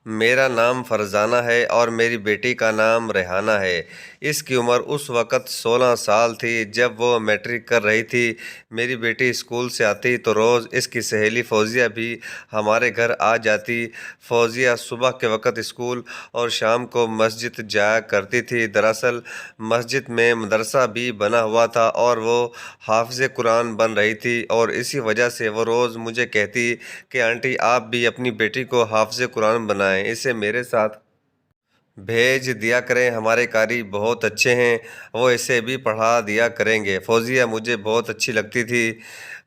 میرا نام فرزانہ ہے اور میری بیٹی کا نام ریحانہ ہے۔ اس کی عمر اس وقت 16 سال تھی جب وہ میٹرک کر رہی تھی۔ میری بیٹی اسکول سے آتی تو روز اس کی سہیلی فوزیہ بھی ہمارے گھر آ جاتی۔ فوزیہ صبح کے وقت اسکول اور شام کو مسجد جایا کرتی تھی۔ دراصل مسجد میں مدرسہ بھی بنا ہوا تھا اور وہ حافظ قرآن بن رہی تھی، اور اسی وجہ سے وہ روز مجھے کہتی کہ آنٹی آپ بھی اپنی بیٹی کو حافظ قرآن بنائیں، اسے میرے ساتھ بھیج دیا کریں، ہمارے قاری بہت اچھے ہیں، وہ اسے بھی پڑھا دیا کریں گے۔ فوزیہ مجھے بہت اچھی لگتی تھی۔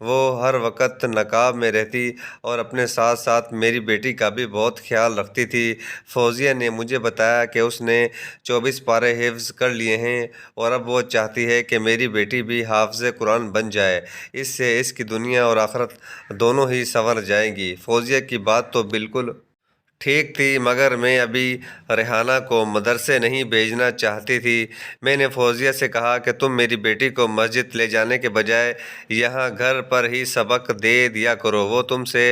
وہ ہر وقت نقاب میں رہتی اور اپنے ساتھ ساتھ میری بیٹی کا بھی بہت خیال رکھتی تھی۔ فوزیہ نے مجھے بتایا کہ اس نے 24 پارے حفظ کر لیے ہیں اور اب وہ چاہتی ہے کہ میری بیٹی بھی حافظ قرآن بن جائے، اس سے اس کی دنیا اور آخرت دونوں ہی سنور جائیں گی۔ فوزیہ کی بات تو بالکل ٹھیک تھی، مگر میں ابھی ریحانہ کو مدرسے نہیں بھیجنا چاہتی تھی۔ میں نے فوزیہ سے کہا کہ تم میری بیٹی کو مسجد لے جانے کے بجائے یہاں گھر پر ہی سبق دے دیا کرو، وہ تم سے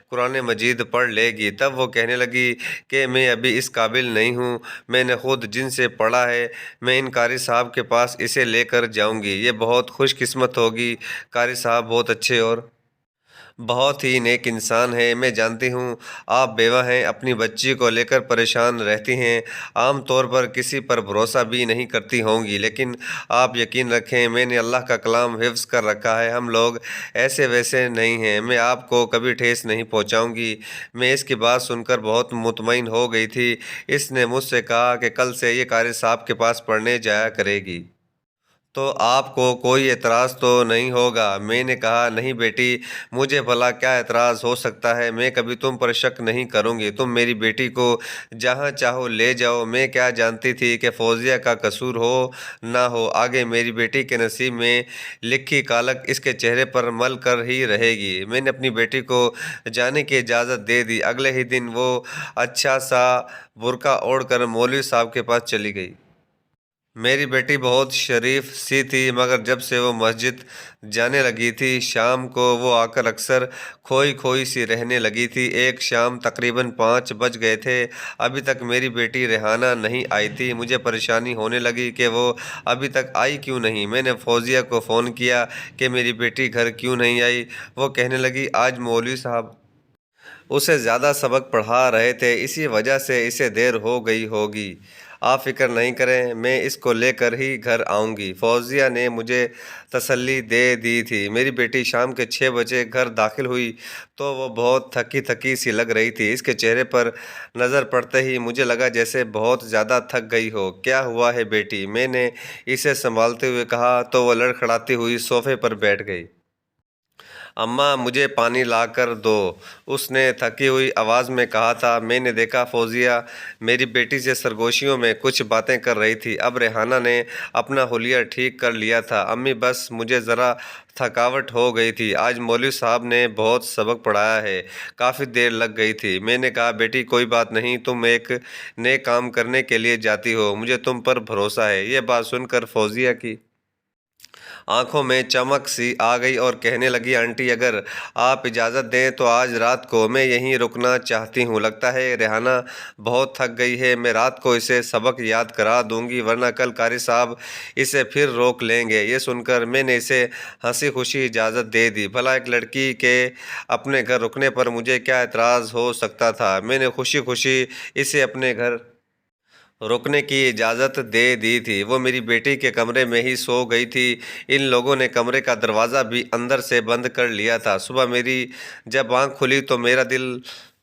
قرآن مجید پڑھ لے گی۔ تب وہ کہنے لگی کہ میں ابھی اس قابل نہیں ہوں، میں نے خود جن سے پڑھا ہے، میں ان قاری صاحب کے پاس اسے لے کر جاؤں گی، یہ بہت خوش قسمت ہوگی۔ قاری صاحب بہت اچھے اور بہت ہی نیک انسان ہیں، میں جانتی ہوں آپ بیوہ ہیں، اپنی بچی کو لے کر پریشان رہتی ہیں، عام طور پر کسی پر بھروسہ بھی نہیں کرتی ہوں گی، لیکن آپ یقین رکھیں میں نے اللہ کا کلام حفظ کر رکھا ہے، ہم لوگ ایسے ویسے نہیں ہیں، میں آپ کو کبھی ٹھیس نہیں پہنچاؤں گی۔ میں اس کی بات سن کر بہت مطمئن ہو گئی تھی۔ اس نے مجھ سے کہا کہ کل سے یہ قاری صاحب کے پاس پڑھنے جایا کرے گی، تو آپ کو کوئی اعتراض تو نہیں ہوگا؟ میں نے کہا نہیں بیٹی، مجھے بھلا کیا اعتراض ہو سکتا ہے، میں کبھی تم پر شک نہیں کروں گی، تم میری بیٹی کو جہاں چاہو لے جاؤ۔ میں کیا جانتی تھی کہ فوزیہ کا قصور ہو نہ ہو، آگے میری بیٹی کے نصیب میں لکھی کالک اس کے چہرے پر مل کر ہی رہے گی۔ میں نے اپنی بیٹی کو جانے کی اجازت دے دی۔ اگلے ہی دن وہ اچھا سا برقع اوڑھ کر مولوی صاحب کے پاس چلی گئی۔ میری بیٹی بہت شریف سی تھی، مگر جب سے وہ مسجد جانے لگی تھی شام کو وہ آ کر اکثر کھوئی کھوئی سی رہنے لگی تھی۔ ایک شام تقریباً 5 بج گئے تھے، ابھی تک میری بیٹی ریحانہ نہیں آئی تھی۔ مجھے پریشانی ہونے لگی کہ وہ ابھی تک آئی کیوں نہیں۔ میں نے فوزیہ کو فون کیا کہ میری بیٹی گھر کیوں نہیں آئی۔ وہ کہنے لگی آج مولوی صاحب اسے زیادہ سبق پڑھا رہے تھے، اسی وجہ سے اسے دیر ہو گئی ہوگی۔ آپ فکر نہیں کریں، میں اس کو لے کر ہی گھر آؤں گی۔ فوزیہ نے مجھے تسلی دے دی تھی۔ میری بیٹی شام کے 6 بجے گھر داخل ہوئی تو وہ بہت تھکی تھکی سی لگ رہی تھی۔ اس کے چہرے پر نظر پڑتے ہی مجھے لگا جیسے بہت زیادہ تھک گئی ہو۔ کیا ہوا ہے بیٹی؟ میں نے اسے سنبھالتے ہوئے کہا تو وہ لڑکھڑاتی ہوئی صوفے پر بیٹھ گئی۔ اماں مجھے پانی لا کر دو، اس نے تھکی ہوئی آواز میں کہا تھا۔ میں نے دیکھا فوزیہ میری بیٹی سے سرگوشیوں میں کچھ باتیں کر رہی تھی۔ اب ریحانہ نے اپنا حلیہ ٹھیک کر لیا تھا۔ امی بس مجھے ذرا تھکاوٹ ہو گئی تھی، آج مولوی صاحب نے بہت سبق پڑھایا ہے، کافی دیر لگ گئی تھی۔ میں نے کہا بیٹی کوئی بات نہیں، تم ایک نیک کام کرنے کے لیے جاتی ہو، مجھے تم پر بھروسہ ہے۔ یہ بات سن کر فوزیہ کی آنکھوں میں چمک سی آ گئی اور کہنے لگی آنٹی اگر آپ اجازت دیں تو آج رات کو میں یہیں رکنا چاہتی ہوں، لگتا ہے ریحانہ بہت تھک گئی ہے، میں رات کو اسے سبق یاد کرا دوں گی ورنہ کل قاری صاحب اسے پھر روک لیں گے۔ یہ سن کر میں نے اسے ہنسی خوشی اجازت دے دی، بھلا ایک لڑکی کے اپنے گھر رکنے پر مجھے کیا اعتراض ہو سکتا تھا۔ میں نے خوشی خوشی اسے اپنے گھر رکنے کی اجازت دے دی تھی۔ وہ میری بیٹی کے کمرے میں ہی سو گئی تھی۔ ان لوگوں نے کمرے کا دروازہ بھی اندر سے بند کر لیا تھا۔ صبح میری جب آنکھ کھلی تو میرا دل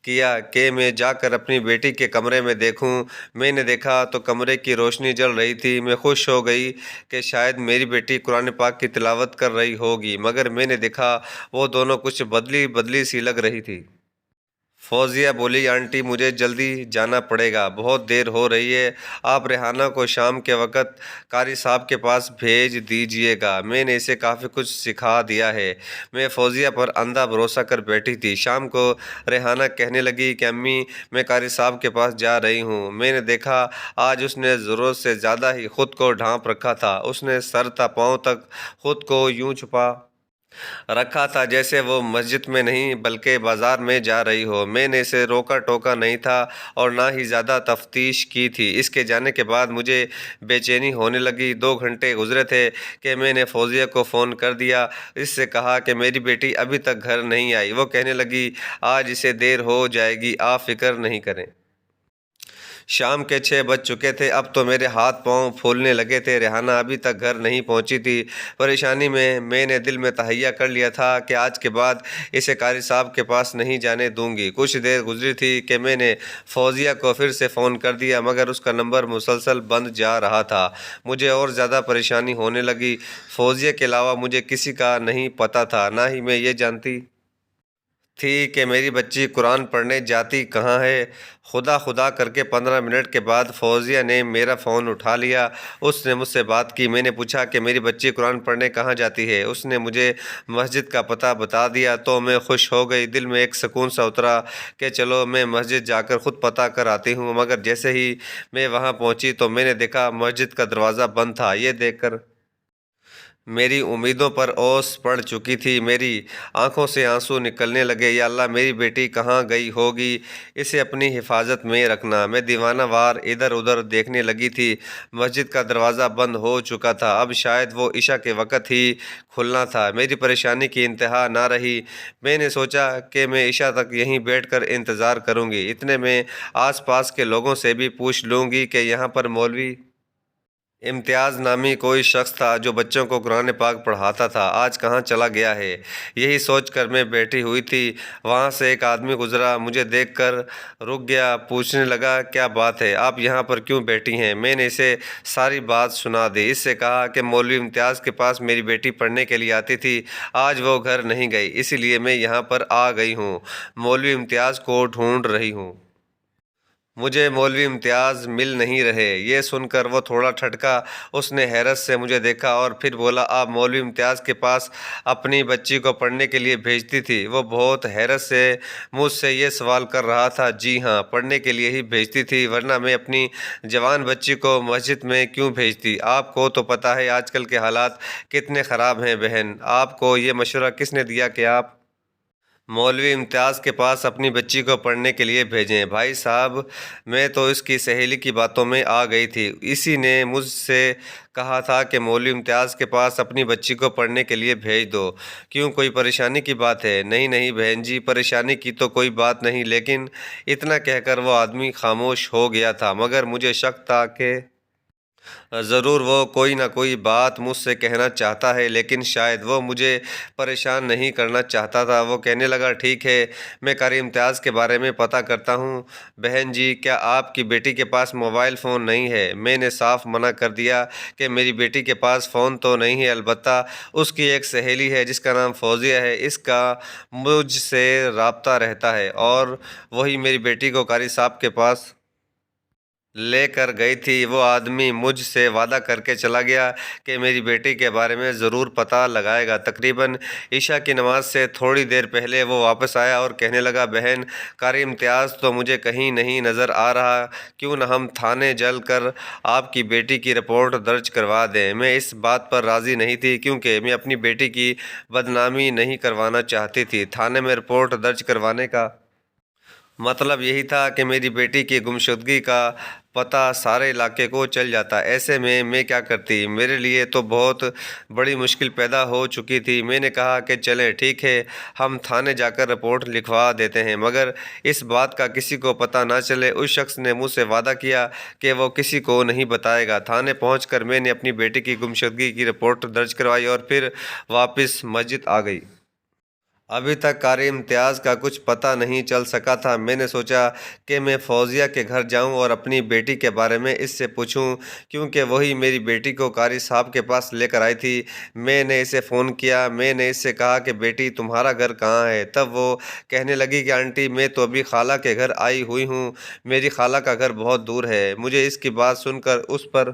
کیا کہ میں جا کر اپنی بیٹی کے کمرے میں دیکھوں۔ میں نے دیکھا تو کمرے کی روشنی جل رہی تھی۔ میں خوش ہو گئی کہ شاید میری بیٹی قرآن پاک کی تلاوت کر رہی ہوگی، مگر میں نے دیکھا وہ دونوں کچھ بدلی بدلی سی لگ رہی تھی۔ فوزیہ بولی آنٹی مجھے جلدی جانا پڑے گا، بہت دیر ہو رہی ہے، آپ ریحانہ کو شام کے وقت قاری صاحب کے پاس بھیج دیجئے گا، میں نے اسے کافی کچھ سکھا دیا ہے۔ میں فوزیہ پر اندھا بھروسہ کر بیٹھی تھی۔ شام کو ریحانہ کہنے لگی کہ امی میں قاری صاحب کے پاس جا رہی ہوں۔ میں نے دیکھا آج اس نے ضرورت سے زیادہ ہی خود کو ڈھانپ رکھا تھا، اس نے سر تا پاؤں تک خود کو یوں چھپا رکھا تھا جیسے وہ مسجد میں نہیں بلکہ بازار میں جا رہی ہو۔ میں نے اسے روکا ٹوکا نہیں تھا اور نہ ہی زیادہ تفتیش کی تھی۔ اس کے جانے کے بعد مجھے بے چینی ہونے لگی۔ 2 گھنٹے گزرے تھے کہ میں نے فوزیہ کو فون کر دیا، اس سے کہا کہ میری بیٹی ابھی تک گھر نہیں آئی۔ وہ کہنے لگی آج اسے دیر ہو جائے گی، آپ فکر نہیں کریں۔ شام کے 6 بج چکے تھے، اب تو میرے ہاتھ پاؤں پھولنے لگے تھے۔ ریحانہ ابھی تک گھر نہیں پہنچی تھی۔ پریشانی میں نے دل میں تہیہ کر لیا تھا کہ آج کے بعد اسے قاری صاحب کے پاس نہیں جانے دوں گی۔ کچھ دیر گزری تھی کہ میں نے فوزیہ کو پھر سے فون کر دیا، مگر اس کا نمبر مسلسل بند جا رہا تھا۔ مجھے اور زیادہ پریشانی ہونے لگی۔ فوزیہ کے علاوہ مجھے کسی کا نہیں پتہ تھا، نہ ہی میں یہ جانتی تھی کہ میری بچی قرآن پڑھنے جاتی کہاں ہے۔ خدا خدا کر کے 15 منٹ کے بعد فوزیہ نے میرا فون اٹھا لیا۔ اس نے مجھ سے بات کی۔ میں نے پوچھا کہ میری بچی قرآن پڑھنے کہاں جاتی ہے۔ اس نے مجھے مسجد کا پتہ بتا دیا تو میں خوش ہو گئی۔ دل میں ایک سکون سا اترا کہ چلو میں مسجد جا کر خود پتہ کر آتی ہوں۔ مگر جیسے ہی میں وہاں پہنچی تو میں نے دیکھا مسجد کا دروازہ بند تھا۔ یہ دیکھ کر میری امیدوں پر اوس پڑ چکی تھی۔ میری آنکھوں سے آنسو نکلنے لگے۔ یا اللہ، میری بیٹی کہاں گئی ہوگی، اسے اپنی حفاظت میں رکھنا۔ میں دیوانہ وار ادھر ادھر دیکھنے لگی تھی۔ مسجد کا دروازہ بند ہو چکا تھا، اب شاید وہ عشاء کے وقت ہی کھلنا تھا۔ میری پریشانی کی انتہا نہ رہی۔ میں نے سوچا کہ میں عشاء تک یہیں بیٹھ کر انتظار کروں گی، اتنے میں آس پاس کے لوگوں سے بھی پوچھ لوں گی کہ یہاں پر مولوی امتیاز نامی کوئی شخص تھا جو بچوں کو قرآن پاک پڑھاتا تھا، آج کہاں چلا گیا ہے۔ یہی سوچ کر میں بیٹھی ہوئی تھی، وہاں سے ایک آدمی گزرا، مجھے دیکھ کر رک گیا، پوچھنے لگا کیا بات ہے، آپ یہاں پر کیوں بیٹھی ہیں؟ میں نے اسے ساری بات سنا دی۔ اس سے کہا کہ مولوی امتیاز کے پاس میری بیٹی پڑھنے کے لیے آتی تھی، آج وہ گھر نہیں گئی، اسی لیے میں یہاں پر آ گئی ہوں، مولوی امتیاز کو ڈھونڈ رہی ہوں۔ مجھے مولوی امتیاز مل نہیں رہے۔ یہ سن کر وہ تھوڑا ٹھٹکا، اس نے حیرت سے مجھے دیکھا اور پھر بولا آپ مولوی امتیاز کے پاس اپنی بچی کو پڑھنے کے لیے بھیجتی تھی؟ وہ بہت حیرت سے مجھ سے یہ سوال کر رہا تھا۔ جی ہاں، پڑھنے کے لیے ہی بھیجتی تھی، ورنہ میں اپنی جوان بچی کو مسجد میں کیوں بھیجتی؟ آپ کو تو پتہ ہے آج کل کے حالات کتنے خراب ہیں بہن، آپ کو یہ مشورہ کس نے دیا کہ آپ مولوی امتیاز کے پاس اپنی بچی کو پڑھنے کے لیے بھیجیں؟ بھائی صاحب، میں تو اس کی سہیلی کی باتوں میں آ گئی تھی، اسی نے مجھ سے کہا تھا کہ مولوی امتیاز کے پاس اپنی بچی کو پڑھنے کے لیے بھیج دو۔ کیوں، کوئی پریشانی کی بات ہے؟ نہیں نہیں بہن جی، پریشانی کی تو کوئی بات نہیں، لیکن اتنا کہہ کر وہ آدمی خاموش ہو گیا تھا، مگر مجھے شک تھا کہ ضرور وہ کوئی نہ کوئی بات مجھ سے کہنا چاہتا ہے، لیکن شاید وہ مجھے پریشان نہیں کرنا چاہتا تھا۔ وہ کہنے لگا ٹھیک ہے، میں قاری امتیاز کے بارے میں پتہ کرتا ہوں۔ بہن جی، کیا آپ کی بیٹی کے پاس موبائل فون نہیں ہے؟ میں نے صاف منع کر دیا کہ میری بیٹی کے پاس فون تو نہیں ہے، البتہ اس کی ایک سہیلی ہے جس کا نام فوزیہ ہے، اس کا مجھ سے رابطہ رہتا ہے، اور وہی میری بیٹی کو قاری صاحب کے پاس لے کر گئی تھی۔ وہ آدمی مجھ سے وعدہ کر کے چلا گیا کہ میری بیٹی کے بارے میں ضرور پتہ لگائے گا۔ تقریباً عشاء کی نماز سے تھوڑی دیر پہلے وہ واپس آیا اور کہنے لگا بہن، قاری امتیاز تو مجھے کہیں نہیں نظر آ رہا، کیوں نہ ہم تھانے چل کر آپ کی بیٹی کی رپورٹ درج کروا دیں؟ میں اس بات پر راضی نہیں تھی، کیونکہ میں اپنی بیٹی کی بدنامی نہیں کروانا چاہتی تھی۔ تھانے میں رپورٹ درج کروانے کا مطلب یہی تھا کہ میری بیٹی کی گمشدگی کا پتہ سارے علاقے کو چل جاتا۔ ایسے میں کیا کرتی؟ میرے لیے تو بہت بڑی مشکل پیدا ہو چکی تھی۔ میں نے کہا کہ چلیں ٹھیک ہے، ہم تھانے جا کر رپورٹ لکھوا دیتے ہیں، مگر اس بات کا کسی کو پتہ نہ چلے۔ اس شخص نے مجھ سے وعدہ کیا کہ وہ کسی کو نہیں بتائے گا۔ تھانے پہنچ کر میں نے اپنی بیٹی کی گمشدگی کی رپورٹ درج کروائی اور پھر واپس مسجد آ گئی۔ ابھی تک قاری امتیاز کا کچھ پتہ نہیں چل سکا تھا۔ میں نے سوچا کہ میں فوزیہ کے گھر جاؤں اور اپنی بیٹی کے بارے میں اس سے پوچھوں، کیونکہ وہی میری بیٹی کو قاری صاحب کے پاس لے کر آئی تھی۔ میں نے اسے فون کیا، میں نے اس سے کہا کہ بیٹی تمہارا گھر کہاں ہے؟ تب وہ کہنے لگی کہ آنٹی، میں تو ابھی خالہ کے گھر آئی ہوئی ہوں، میری خالہ کا گھر بہت دور ہے۔ مجھے اس کی بات سن کر اس پر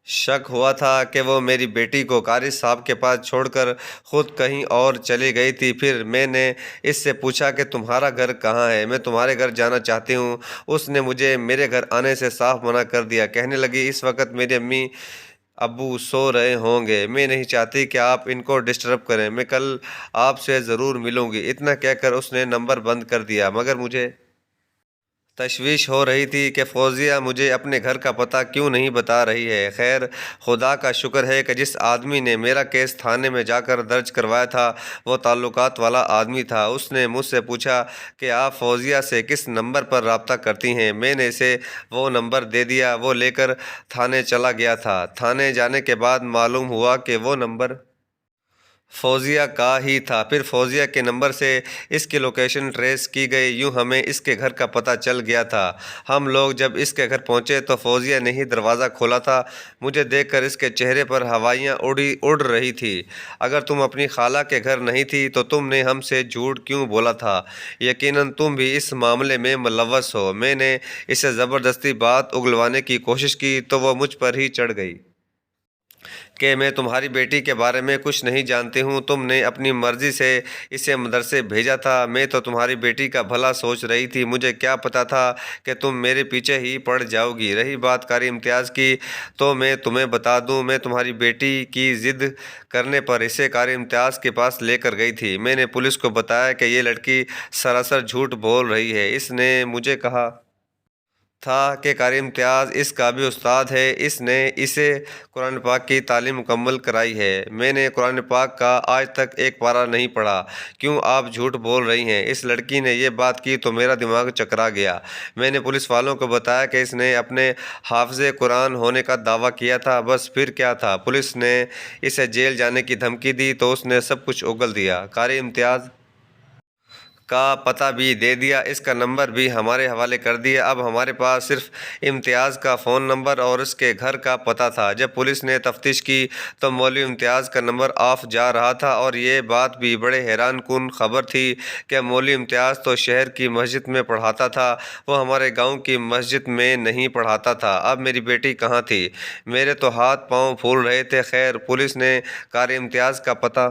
شک ہوا تھا کہ وہ میری بیٹی کو قاری صاحب کے پاس چھوڑ کر خود کہیں اور چلی گئی تھی۔ پھر میں نے اس سے پوچھا کہ تمہارا گھر کہاں ہے؟ میں تمہارے گھر جانا چاہتی ہوں۔ اس نے مجھے میرے گھر آنے سے صاف منع کر دیا، کہنے لگی اس وقت میری امی ابو سو رہے ہوں گے، میں نہیں چاہتی کہ آپ ان کو ڈسٹرب کریں، میں کل آپ سے ضرور ملوں گی۔ اتنا کہہ کر اس نے نمبر بند کر دیا، مگر مجھے تشویش ہو رہی تھی کہ فوزیہ مجھے اپنے گھر کا پتہ کیوں نہیں بتا رہی ہے۔ خیر، خدا کا شکر ہے کہ جس آدمی نے میرا کیس تھانے میں جا کر درج کروایا تھا وہ تعلقات والا آدمی تھا۔ اس نے مجھ سے پوچھا کہ آپ فوزیہ سے کس نمبر پر رابطہ کرتی ہیں؟ میں نے اسے وہ نمبر دے دیا۔ وہ لے کر تھانے چلا گیا تھا۔ تھانے جانے کے بعد معلوم ہوا کہ وہ نمبر فوزیہ کا ہی تھا۔ پھر فوزیہ کے نمبر سے اس کی لوکیشن ٹریس کی گئی، یوں ہمیں اس کے گھر کا پتہ چل گیا تھا۔ ہم لوگ جب اس کے گھر پہنچے تو فوزیہ نے ہی دروازہ کھولا تھا۔ مجھے دیکھ کر اس کے چہرے پر ہوائیاں اڑ رہی تھی۔ اگر تم اپنی خالہ کے گھر نہیں تھی تو تم نے ہم سے جھوٹ کیوں بولا تھا؟ یقیناً تم بھی اس معاملے میں ملوث ہو۔ میں نے اسے زبردستی بات اگلوانے کی کوشش کی تو وہ مجھ پر ہی چڑھ گئی کہ میں تمہاری بیٹی کے بارے میں کچھ نہیں جانتی ہوں۔ تم نے اپنی مرضی سے اسے مدرسے بھیجا تھا۔ میں تو تمہاری بیٹی کا بھلا سوچ رہی تھی، مجھے کیا پتہ تھا کہ تم میرے پیچھے ہی پڑ جاؤ گی۔ رہی بات قاری امتیاز کی تو میں تمہیں بتا دوں، میں تمہاری بیٹی کی ضد کرنے پر اسے قاری امتیاز کے پاس لے کر گئی تھی۔ میں نے پولیس کو بتایا کہ یہ لڑکی سراسر جھوٹ بول رہی ہے۔ اس نے مجھے کہا تھا کہ قاری امتیاز اس کا بھی استاد ہے، اس نے اسے قرآن پاک کی تعلیم مکمل کرائی ہے۔ میں نے قرآن پاک کا آج تک ایک پارہ نہیں پڑھا، کیوں آپ جھوٹ بول رہی ہیں؟ اس لڑکی نے یہ بات کی تو میرا دماغ چکرا گیا۔ میں نے پولیس والوں کو بتایا کہ اس نے اپنے حافظ قرآن ہونے کا دعویٰ کیا تھا۔ بس پھر کیا تھا، پولیس نے اسے جیل جانے کی دھمکی دی تو اس نے سب کچھ اگل دیا، قاری امتیاز کا پتہ بھی دے دیا، اس کا نمبر بھی ہمارے حوالے کر دیا۔ اب ہمارے پاس صرف امتیاز کا فون نمبر اور اس کے گھر کا پتہ تھا۔ جب پولیس نے تفتیش کی تو مولوی امتیاز کا نمبر آف جا رہا تھا، اور یہ بات بھی بڑے حیران کن خبر تھی کہ مولوی امتیاز تو شہر کی مسجد میں پڑھاتا تھا، وہ ہمارے گاؤں کی مسجد میں نہیں پڑھاتا تھا۔ اب میری بیٹی کہاں تھی؟ میرے تو ہاتھ پاؤں پھول رہے تھے۔ خیر، پولیس نے قاری امتیاز کا پتہ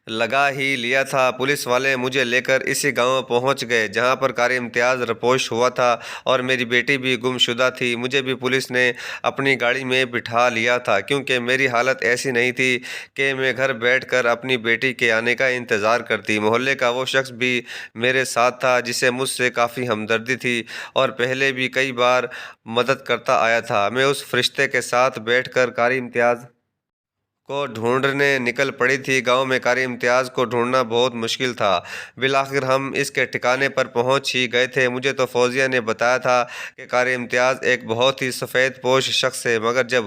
لگا ہی لیا تھا۔ پولیس والے مجھے لے کر اسی گاؤں پہنچ گئے جہاں پر قاری امتیاز رپوش ہوا تھا، اور میری بیٹی بھی گم شدہ تھی۔ مجھے بھی پولیس نے اپنی گاڑی میں بٹھا لیا تھا، کیونکہ میری حالت ایسی نہیں تھی کہ میں گھر بیٹھ کر اپنی بیٹی کے آنے کا انتظار کرتی۔ محلے کا وہ شخص بھی میرے ساتھ تھا جسے مجھ سے کافی ہمدردی تھی اور پہلے بھی کئی بار مدد کرتا آیا تھا۔ میں اس فرشتے کے ساتھ بیٹھ کر قاری امتیاز کو ڈھونڈنے نکل پڑی تھی۔ گاؤں میں قاری امتیاز کو ڈھونڈنا بہت مشکل تھا۔ بالآخر ہم اس کے ٹھکانے پر پہنچ ہی گئے تھے۔ مجھے تو فوزیہ نے بتایا تھا کہ قاری امتیاز ایک بہت ہی سفید پوش شخص ہے، مگر جب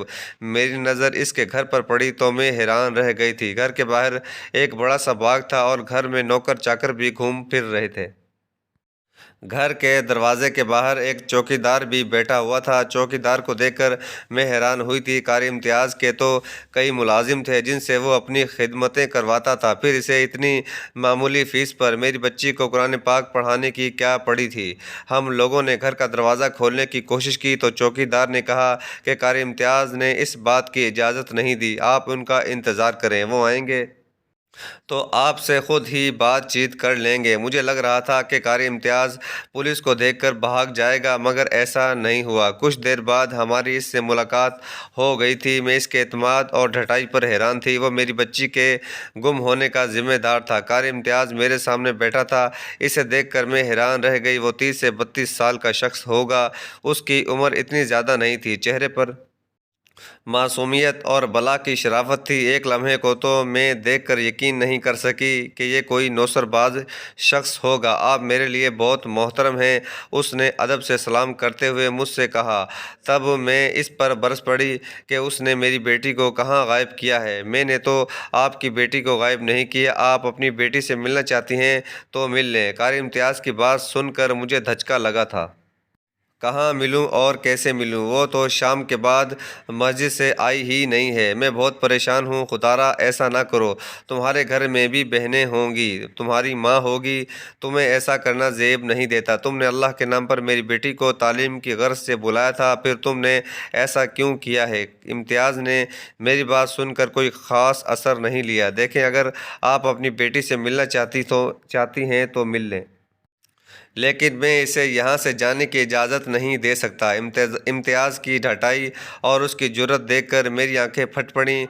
میری نظر اس کے گھر پر پڑی تو میں حیران رہ گئی تھی۔ گھر کے باہر ایک بڑا سا باغ تھا اور گھر میں نوکر چاکر بھی گھوم پھر رہے تھے۔ گھر کے دروازے کے باہر ایک چوکیدار بھی بیٹھا ہوا تھا۔ چوکیدار کو دیکھ کر میں حیران ہوئی تھی۔ قاری امتیاز کے تو کئی ملازم تھے جن سے وہ اپنی خدمتیں کرواتا تھا، پھر اسے اتنی معمولی فیس پر میری بچی کو قرآن پاک پڑھانے کی کیا پڑی تھی؟ ہم لوگوں نے گھر کا دروازہ کھولنے کی کوشش کی تو چوکیدار نے کہا کہ قاری امتیاز نے اس بات کی اجازت نہیں دی، آپ ان کا انتظار کریں، وہ آئیں گے تو آپ سے خود ہی بات چیت کر لیں گے۔ مجھے لگ رہا تھا کہ قاری امتیاز پولیس کو دیکھ کر بھاگ جائے گا، مگر ایسا نہیں ہوا۔ کچھ دیر بعد ہماری اس سے ملاقات ہو گئی تھی۔ میں اس کے اعتماد اور ڈٹائی پر حیران تھی۔ وہ میری بچی کے گم ہونے کا ذمہ دار تھا۔ قاری امتیاز میرے سامنے بیٹھا تھا۔ اسے دیکھ کر میں حیران رہ گئی۔ وہ 30 سے 32 سال کا شخص ہوگا، اس کی عمر اتنی زیادہ نہیں تھی۔ چہرے پر معصومیت اور بلا کی شرافت تھی۔ ایک لمحے کو تو میں دیکھ کر یقین نہیں کر سکی کہ یہ کوئی نوسر باز شخص ہوگا۔ آپ میرے لیے بہت محترم ہیں، اس نے ادب سے سلام کرتے ہوئے مجھ سے کہا۔ تب میں اس پر برس پڑی کہ اس نے میری بیٹی کو کہاں غائب کیا ہے۔ میں نے تو آپ کی بیٹی کو غائب نہیں کیا، آپ اپنی بیٹی سے ملنا چاہتی ہیں تو مل لیں۔ قاری امتیاز کی بات سن کر مجھے دھچکا لگا تھا۔ کہاں ملوں اور کیسے ملوں؟ وہ تو شام کے بعد مسجد سے آئی ہی نہیں ہے۔ میں بہت پریشان ہوں، خدارا ایسا نہ کرو، تمہارے گھر میں بھی بہنیں ہوں گی، تمہاری ماں ہوگی، تمہیں ایسا کرنا زیب نہیں دیتا۔ تم نے اللہ کے نام پر میری بیٹی کو تعلیم کی غرض سے بلایا تھا، پھر تم نے ایسا کیوں کیا ہے؟ امتیاز نے میری بات سن کر کوئی خاص اثر نہیں لیا۔ دیکھیں، اگر آپ اپنی بیٹی سے ملنا چاہتی ہیں تو مل لیں، لیکن میں اسے یہاں سے جانے کی اجازت نہیں دے سکتا۔ امتیاز کی ڈھٹائی اور اس کی جرأت دیکھ کر میری آنکھیں پھٹ پڑیں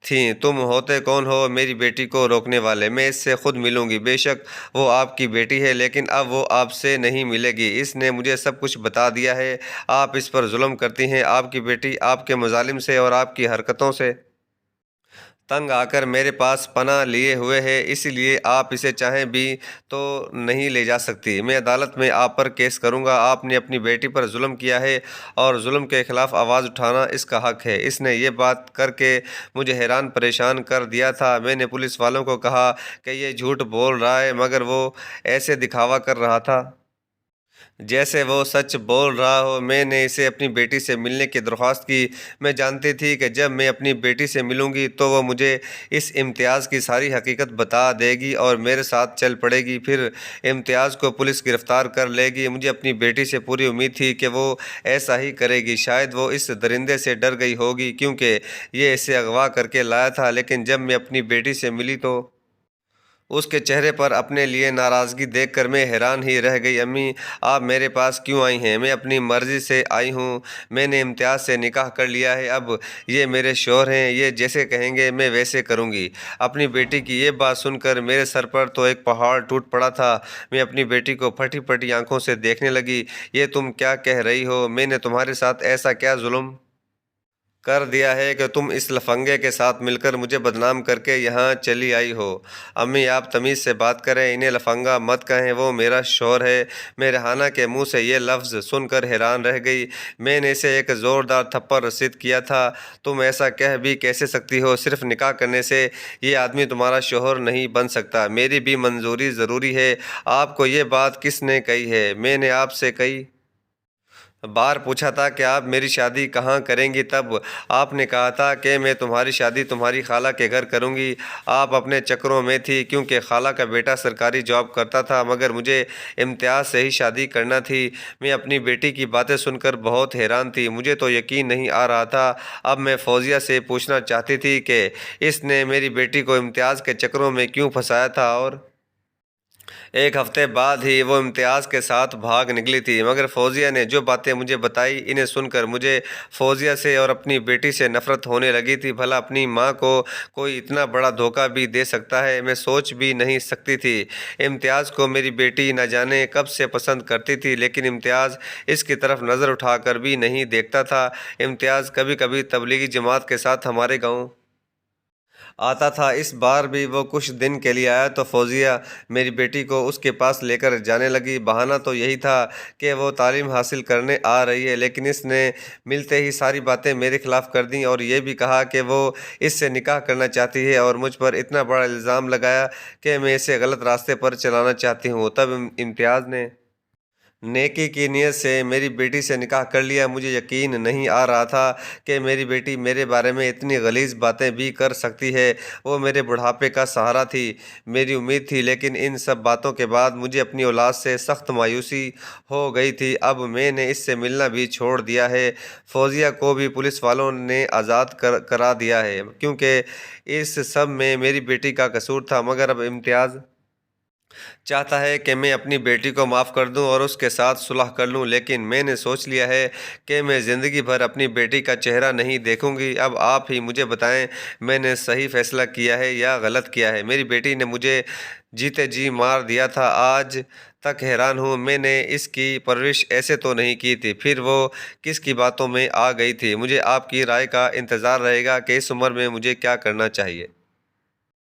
تھیں۔ تم ہوتے کون ہو میری بیٹی کو روکنے والے؟ میں اس سے خود ملوں گی۔ بے شک وہ آپ کی بیٹی ہے، لیکن اب وہ آپ سے نہیں ملے گی۔ اس نے مجھے سب کچھ بتا دیا ہے۔ آپ اس پر ظلم کرتی ہیں۔ آپ کی بیٹی آپ کے مظالم سے اور آپ کی حرکتوں سے تنگ آ کر میرے پاس پناہ لیے ہوئے ہے، اس لیے آپ اسے چاہیں بھی تو نہیں لے جا سکتی۔ میں عدالت میں آپ پر کیس کروں گا۔ آپ نے اپنی بیٹی پر ظلم کیا ہے اور ظلم کے خلاف آواز اٹھانا اس کا حق ہے۔ اس نے یہ بات کر کے مجھے حیران پریشان کر دیا تھا۔ میں نے پولیس والوں کو کہا کہ یہ جھوٹ بول رہا ہے، مگر وہ ایسے دکھاوا کر رہا تھا جیسے وہ سچ بول رہا ہو۔ میں نے اسے اپنی بیٹی سے ملنے کی درخواست کی۔ میں جانتی تھی کہ جب میں اپنی بیٹی سے ملوں گی تو وہ مجھے اس امتیاز کی ساری حقیقت بتا دے گی اور میرے ساتھ چل پڑے گی۔ پھر امتیاز کو پولیس گرفتار کر لے گی۔ مجھے اپنی بیٹی سے پوری امید تھی کہ وہ ایسا ہی کرے گی۔ شاید وہ اس درندے سے ڈر گئی ہوگی کیونکہ یہ اسے اغوا کر کے لایا تھا، لیکن جب میں اپنی بیٹی سے ملی تو اس کے چہرے پر اپنے لیے ناراضگی دیکھ کر میں حیران ہی رہ گئی۔ امی، آپ میرے پاس کیوں آئی ہیں؟ میں اپنی مرضی سے آئی ہوں۔ میں نے امتیاز سے نکاح کر لیا ہے۔ اب یہ میرے شوہر ہیں، یہ جیسے کہیں گے میں ویسے کروں گی۔ اپنی بیٹی کی یہ بات سن کر میرے سر پر تو ایک پہاڑ ٹوٹ پڑا تھا۔ میں اپنی بیٹی کو پھٹی پھٹی آنکھوں سے دیکھنے لگی۔ یہ تم کیا کہہ رہی ہو؟ میں نے تمہارے ساتھ ایسا کیا ظلم کر دیا ہے کہ تم اس لفنگے کے ساتھ مل کر مجھے بدنام کر کے یہاں چلی آئی ہو؟ امی، آپ تمیز سے بات کریں، انہیں لفنگا مت کہیں، وہ میرا شوہر ہے۔ میں ریحانہ کے منہ سے یہ لفظ سن کر حیران رہ گئی۔ میں نے اسے ایک زوردار تھپڑ رسید کیا تھا۔ تم ایسا کہہ بھی کیسے سکتی ہو؟ صرف نکاح کرنے سے یہ آدمی تمہارا شوہر نہیں بن سکتا۔ میری بھی منظوری ضروری ہے۔ آپ کو یہ بات کس نے کہی ہے؟ میں نے آپ سے کئی بار پوچھا تھا کہ آپ میری شادی کہاں کریں گی، تب آپ نے کہا تھا کہ میں تمہاری شادی تمہاری خالہ کے گھر کروں گی۔ آپ اپنے چکروں میں تھی کیونکہ خالہ کا بیٹا سرکاری جاب کرتا تھا، مگر مجھے امتیاز سے ہی شادی کرنا تھی۔ میں اپنی بیٹی کی باتیں سن کر بہت حیران تھی۔ مجھے تو یقین نہیں آ رہا تھا۔ اب میں فوزیہ سے پوچھنا چاہتی تھی کہ اس نے میری بیٹی کو امتیاز کے چکروں میں کیوں پھنسایا تھا، اور ایک ہفتے بعد ہی وہ امتیاز کے ساتھ بھاگ نکلی تھی۔ مگر فوزیہ نے جو باتیں مجھے بتائی، انہیں سن کر مجھے فوزیہ سے اور اپنی بیٹی سے نفرت ہونے لگی تھی۔ بھلا اپنی ماں کو کوئی اتنا بڑا دھوکہ بھی دے سکتا ہے؟ میں سوچ بھی نہیں سکتی تھی۔ امتیاز کو میری بیٹی نہ جانے کب سے پسند کرتی تھی، لیکن امتیاز اس کی طرف نظر اٹھا کر بھی نہیں دیکھتا تھا۔ امتیاز کبھی کبھی تبلیغی جماعت کے ساتھ ہمارے گاؤں آتا تھا۔ اس بار بھی وہ کچھ دن کے لیے آیا تو فوزیہ میری بیٹی کو اس کے پاس لے کر جانے لگی۔ بہانہ تو یہی تھا کہ وہ تعلیم حاصل کرنے آ رہی ہے، لیکن اس نے ملتے ہی ساری باتیں میرے خلاف کر دیں اور یہ بھی کہا کہ وہ اس سے نکاح کرنا چاہتی ہے اور مجھ پر اتنا بڑا الزام لگایا کہ میں اسے غلط راستے پر چلانا چاہتی ہوں۔ تب امتیاز نے نیکی کی نیت سے میری بیٹی سے نکاح کر لیا۔ مجھے یقین نہیں آ رہا تھا کہ میری بیٹی میرے بارے میں اتنی غلیظ باتیں بھی کر سکتی ہے۔ وہ میرے بڑھاپے کا سہارا تھی، میری امید تھی، لیکن ان سب باتوں کے بعد مجھے اپنی اولاد سے سخت مایوسی ہو گئی تھی۔ اب میں نے اس سے ملنا بھی چھوڑ دیا ہے۔ فوزیہ کو بھی پولیس والوں نے آزاد کرا دیا ہے کیونکہ اس سب میں میری بیٹی کا قصور تھا، مگر اب امتیاز چاہتا ہے کہ میں اپنی بیٹی کو معاف کر دوں اور اس کے ساتھ صلح کر لوں، لیکن میں نے سوچ لیا ہے کہ میں زندگی بھر اپنی بیٹی کا چہرہ نہیں دیکھوں گی۔ اب آپ ہی مجھے بتائیں، میں نے صحیح فیصلہ کیا ہے یا غلط کیا ہے؟ میری بیٹی نے مجھے جیتے جی مار دیا تھا۔ آج تک حیران ہوں میں نے اس کی پرورش ایسے تو نہیں کی تھی، پھر وہ کس کی باتوں میں آ گئی تھی؟ مجھے آپ کی رائے کا انتظار رہے گا کہ اس عمر میں مجھے کیا کرنا چاہیے۔